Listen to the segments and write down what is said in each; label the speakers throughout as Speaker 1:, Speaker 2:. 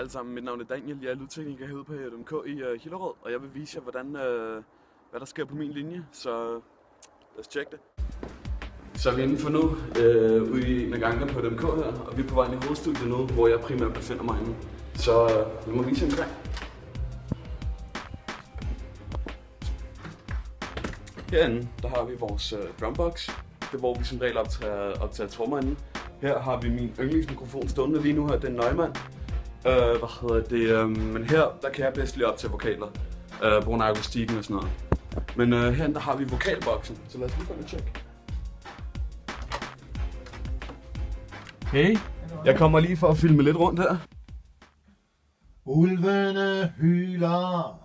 Speaker 1: alle sammen. Mit navn er Daniel. Jeg er lydtekniker herude på HMK i Hillerød, og jeg vil vise jer, hvad der sker på min linje. Så lad os tjekke det. Så er vi inde for nu, ude i en af gangene på HMK her, og vi er på vej ind i hovedstudiet nu, hvor jeg primært befinder mig inde. Så vi må vise jer omkring. Herinde, der har vi vores drumbox. Det er, hvor vi som regel optager trommer inde. Her har vi min yndlingsmikrofon stående lige nu her, det er en Neumann. Men her, der kan jeg bedst lige optage vokaler, på grund af akustikken og sådan noget. Men herinde, der har vi vokalboksen, så lad os lige gå og tjekke. Hey, jeg kommer lige for at filme lidt rundt her.
Speaker 2: Ulvene hyler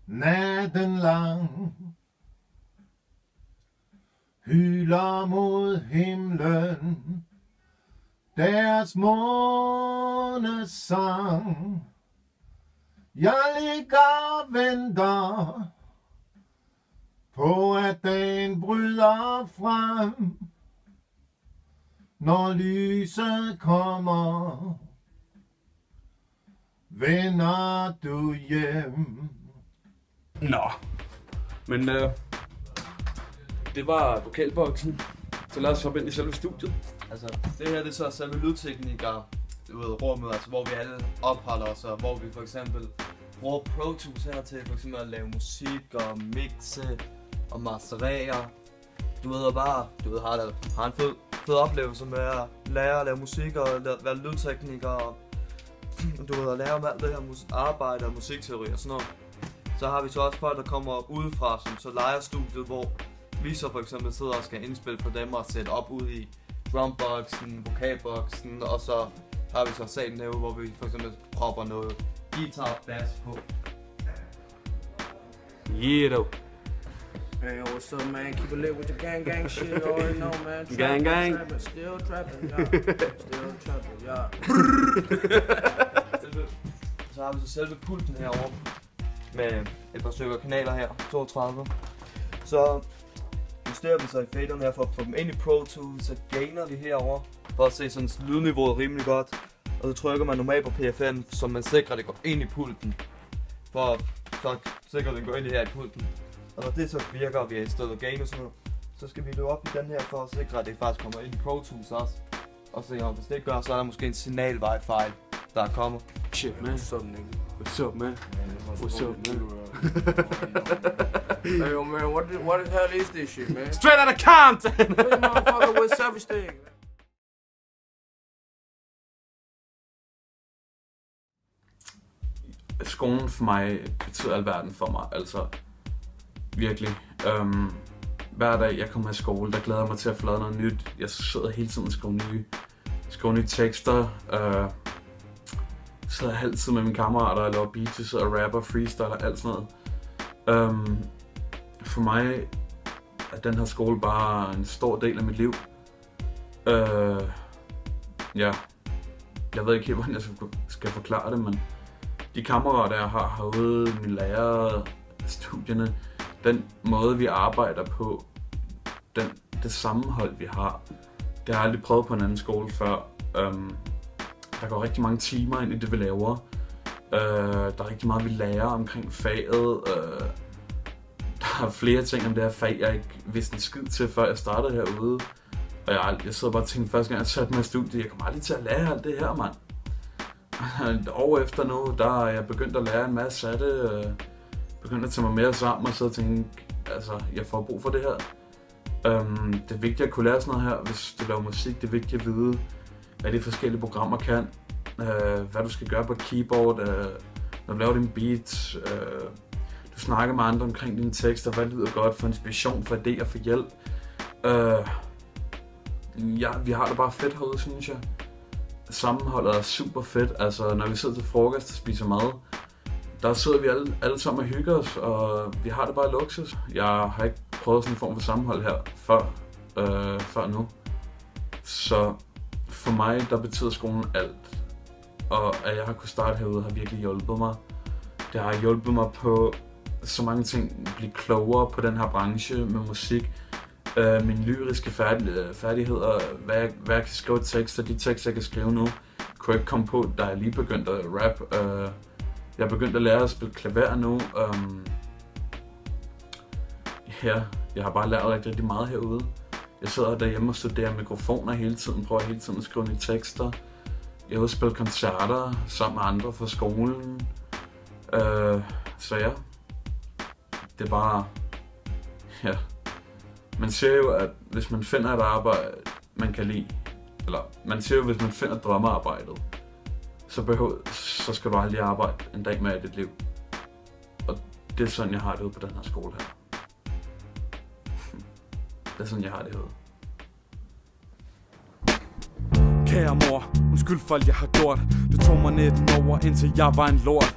Speaker 2: natten lang, hyler mod himlen deres månesang. Jeg ligger og venter på at dagen bryder frem. Når lyset kommer, vender du hjem.
Speaker 1: Nå, men det var vokalboksen, så lad os hoppe ind i selve studiet.
Speaker 3: Altså, det her det er så selve lydtekniker, rummet, altså hvor vi alle opholder os, og hvor vi for eksempel bruger Pro Tools her til for eksempel at lave musik og mixe og masterere. Du ved bare, har en fed oplevelse med at lære at lave musik og være lydtekniker og du ved at lære om alt det her arbejde og musikteori og sådan noget. Så har vi så også folk, der kommer udefra, som så leger studiet, hvor vi så for eksempel sidder og skal indspille for dem og sætte op ud i drumboxen, vokalboxen, og så har vi så salen herude, hvor vi for eksempel propper noget guitar bass på.
Speaker 1: Yeah, though.
Speaker 4: Hey, yo, what's up, man? Keep it lit with your gang shit. You already know, man.
Speaker 1: Gang.
Speaker 4: Still trapping, yeah. Still trapping, yeah.
Speaker 3: Så har vi så selve pulten herovre med et par stykker kanaler her, 32. Så justerer vi så i faderne her for at få dem ind i Pro Tools, så gainer vi herover for at se sådan lydniveauet rimelig godt. Og så trykker man normalt på PFN, så man sikrer at det går ind i pulten. For så sikrer at det går ind i her i pulten. Og når det så virker, og vi er i stedet gain og sådan noget, så skal vi løbe op i den her for at sikre at det faktisk kommer ind i Pro Tools også. Og se om hvis det gør, så er der måske en signalvejfejl, der er kommet.
Speaker 1: Shit, man.
Speaker 4: What's up, nigga?
Speaker 1: What's up, man? What's up, man?
Speaker 4: Hey, yo, man, what the hell is this shit, man?
Speaker 1: Straight out of Compton!
Speaker 4: This motherfucker with Savage thing.
Speaker 1: Skolen for mig betyder alverden for mig, altså virkelig. Hver dag jeg kommer i skole, der glæder jeg mig til at få lavet noget nyt. Jeg sidder hele tiden og skriver nye tekster. Sidder altid med mine kammerater og laver beats og rapper, freestyle og alt sådan noget. For mig er den her skole bare en stor del af mit liv. Ja, jeg ved ikke helt, hvordan jeg skal forklare det, men de kammerater jeg har herude, mine lærere, studierne, den måde vi arbejder på, det sammenhold vi har, det har jeg aldrig prøvet på en anden skole før. Der går rigtig mange timer ind i det vi laver. Der er rigtig meget vi lærer omkring faget. Der er flere ting om det her fag jeg ikke vidste en skid til før jeg startede herude. Og jeg sidder bare og tænkte første gang jeg satte mig i studiet, jeg kommer aldrig til at lære alt det her, mand. Et år efter nu, der er jeg begyndt at lære en masse af det. Begyndt at tage mig mere sammen og så tænke, altså jeg får brug for det her. Det er vigtigt at kunne lære sådan noget her, hvis du laver musik. Det er vigtigt at vide, hvad de forskellige programmer kan. Hvad du skal gøre på et keyboard, når du laver din beat. Du snakker med andre omkring dine tekster, hvad lyder godt, for inspiration, for idéer, for hjælp. Ja, vi har det bare fedt herude, synes jeg. Sammenholdet er super fedt, altså når vi sidder til frokost og spiser mad, der sidder vi alle sammen og hygger os, og vi har det bare luksus. Jeg har ikke prøvet sådan en form for sammenhold her før nu. Så for mig, der betyder skolen alt. Og at jeg har kunnet starte herude, har virkelig hjulpet mig. Det har hjulpet mig på så mange ting, blive klogere på den her branche med musik. Mine lyriske færdigheder, hvad jeg kan skrive tekster, de tekster jeg kan skrive nu, kunne ikke komme på, da jeg lige begyndte at rap. Jeg begyndte at lære at spille klaver nu. Ja, jeg har bare lært rigtig meget herude. Jeg sidder derhjemme og studerer mikrofoner hele tiden, prøver hele tiden at skrive nye tekster. Jeg er ude at spille koncerter sammen med andre fra skolen. Så ja, det er bare, ja. Man siger jo, at hvis man finder et arbejde, man kan lide, eller man siger jo, hvis man finder drømmearbejdet, så skal du aldrig arbejde en dag mere i dit liv. Og det er sådan, jeg har det ude på den her skole her. Det er sådan, jeg har det herude.
Speaker 5: Kære mor, undskyld for alt jeg har gjort. Du tog mig 19 år, indtil jeg var en lort.